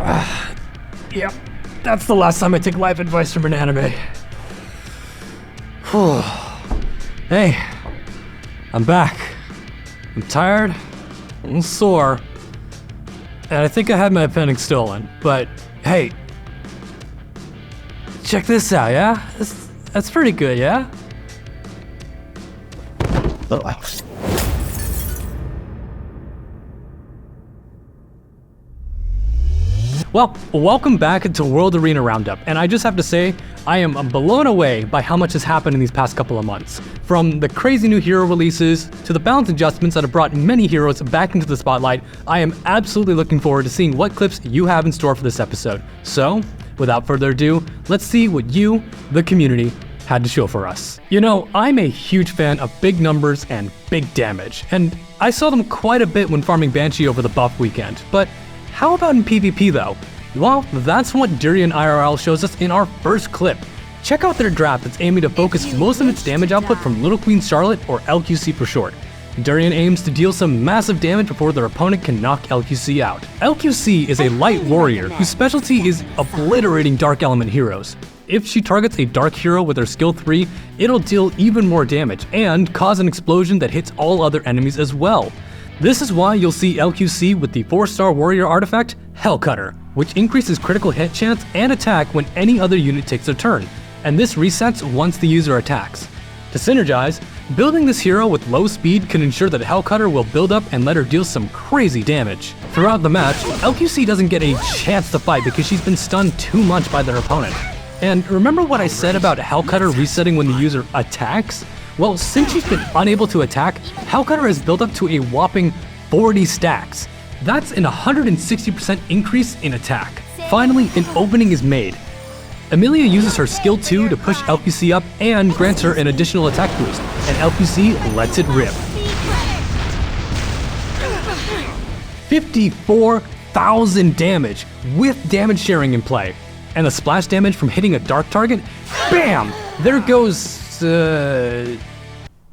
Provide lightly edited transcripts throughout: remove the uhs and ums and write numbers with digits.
Yep, that's the last time I take life advice from an anime. Hey, I'm back. I'm tired, I'm sore, and I think I had my appendix stolen, but hey, check this out, yeah? That's pretty good, yeah? Well, welcome back to World Arena Roundup, and I just have to say, I am blown away by how much has happened in these past couple of months. From the crazy new hero releases, to the balance adjustments that have brought many heroes back into the spotlight, I am absolutely looking forward to seeing what clips you have in store for this episode. So, without further ado, let's see what you, the community, had to show for us. You know, I'm a huge fan of big numbers and big damage, and I saw them quite a bit when farming Banshee over the buff weekend, but how about in PvP though? Well, that's what Durian IRL shows us in our first clip. Check out their draft that's aiming to focus most of its damage output from Little Queen Charlotte, or LQC for short. Durian aims to deal some massive damage before their opponent can knock LQC out. LQC is a light warrior whose specialty is obliterating dark element heroes. If she targets a dark hero with her skill 3, it'll deal even more damage and cause an explosion that hits all other enemies as well. This is why you'll see LQC with the 4-star warrior artifact, Hellcutter, which increases critical hit chance and attack when any other unit takes a turn, and this resets once the user attacks. To synergize, building this hero with low speed can ensure that Hellcutter will build up and let her deal some crazy damage. Throughout the match, LQC doesn't get a chance to fight because she's been stunned too much by their opponent. And remember what I said about Hellcutter resetting when the user attacks? Well, since she's been unable to attack, Hellcutter has built up to a whopping 40 stacks. That's an 160% increase in attack. Finally, an opening is made. Amelia uses her skill 2 to push LQC up and grants her an additional attack boost, and LQC lets it rip. 54,000 damage with damage sharing in play. And the splash damage from hitting a dark target? BAM! There goes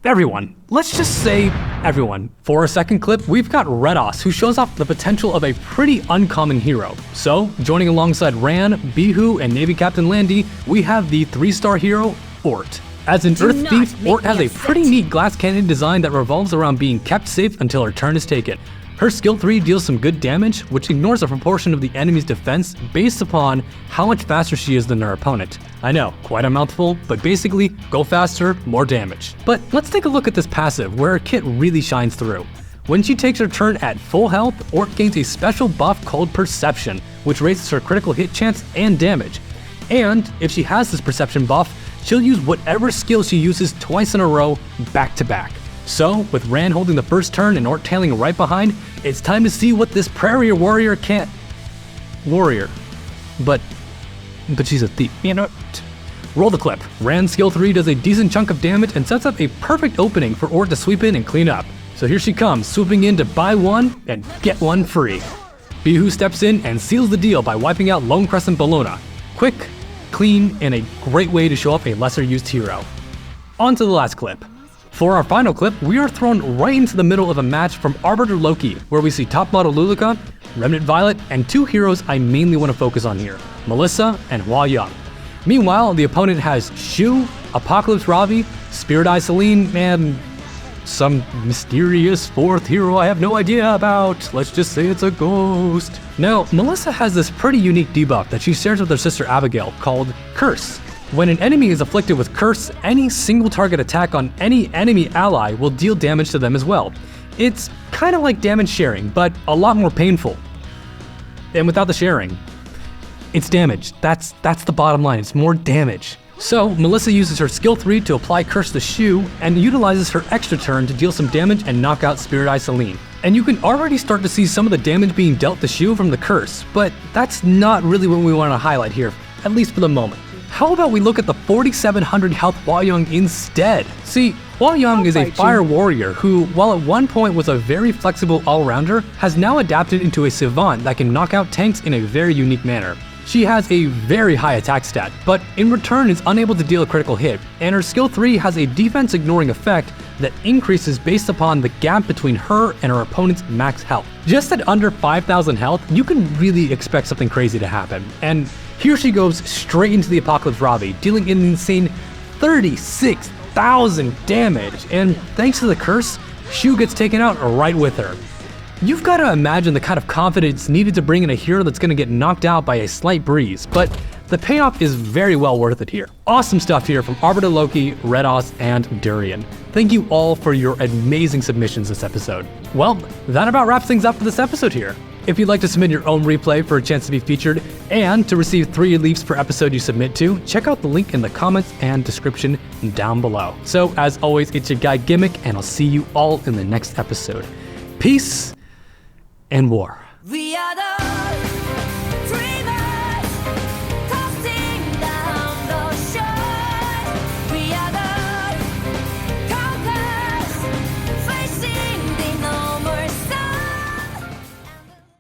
everyone. Let's just say everyone. For our second clip, we've got Redos, who shows off the potential of a pretty uncommon hero. So, joining alongside Ran, Bihu, and Navy Captain Landy, we have the 3-star hero, Ort. As an Earth Thief, Ort has a pretty neat glass cannon design that revolves around being kept safe until her turn is taken. Her skill 3 deals some good damage, which ignores a proportion of the enemy's defense based upon how much faster she is than her opponent. I know, quite a mouthful, but basically, go faster, more damage. But let's take a look at this passive, where her kit really shines through. When she takes her turn at full health, Ort gains a special buff called Perception, which raises her critical hit chance and damage. And if she has this Perception buff, she'll use whatever skill she uses twice in a row, back to back. So, with Ran holding the first turn and Ort tailing right behind, it's time to see what this prairie warrior can't... Warrior. But she's a thief, you know? Roll the clip. Ran's skill 3 does a decent chunk of damage and sets up a perfect opening for Ort to sweep in and clean up. So here she comes, swooping in to buy one and get one free. Bihu steps in and seals the deal by wiping out Lone Crescent Bellona. Quick, clean, and a great way to show off a lesser used hero. On to the last clip. For our final clip, we are thrown right into the middle of a match from Arbiter Loki, where we see top model Luluka, Remnant Violet, and 2 heroes I mainly want to focus on here, Melissa and Hua-Young. Meanwhile, the opponent has Shu, Apocalypse Ravi, Spirit Eye Celine, and some mysterious 4th hero I have no idea about. Let's just say it's a ghost. Now, Melissa has this pretty unique debuff that she shares with her sister Abigail called Curse. When an enemy is afflicted with Curse, any single target attack on any enemy ally will deal damage to them as well. It's kind of like damage sharing, but a lot more painful. And without the sharing, it's damage. That's the bottom line, it's more damage. So, Melissa uses her skill 3 to apply Curse to Shu, and utilizes her extra turn to deal some damage and knock out Spirit Eye Celine. And you can already start to see some of the damage being dealt to Shu from the Curse, but that's not really what we want to highlight here, at least for the moment. How about we look at the 4,700 health Hua-Young instead? See, Hua-Young is a fire warrior who, while at one point was a very flexible all-rounder, has now adapted into a savant that can knock out tanks in a very unique manner. She has a very high attack stat, but in return is unable to deal a critical hit, and her skill 3 has a defense ignoring effect that increases based upon the gap between her and her opponent's max health. Just at under 5,000 health, you can really expect something crazy to happen, and here she goes straight into the Apocalypse Ravi, dealing an insane 36,000 damage, and thanks to the curse, Shu gets taken out right with her. You've got to imagine the kind of confidence needed to bring in a hero that's going to get knocked out by a slight breeze, but the payoff is very well worth it here. Awesome stuff here from Arbiter Loki, Redos, and Durian. Thank you all for your amazing submissions this episode. Well, that about wraps things up for this episode here. If you'd like to submit your own replay for a chance to be featured and to receive 3 leaves per episode you submit to, check out the link in the comments and description down below. So as always, it's your guy Gimmick, and I'll see you all in the next episode. Peace and war. We are the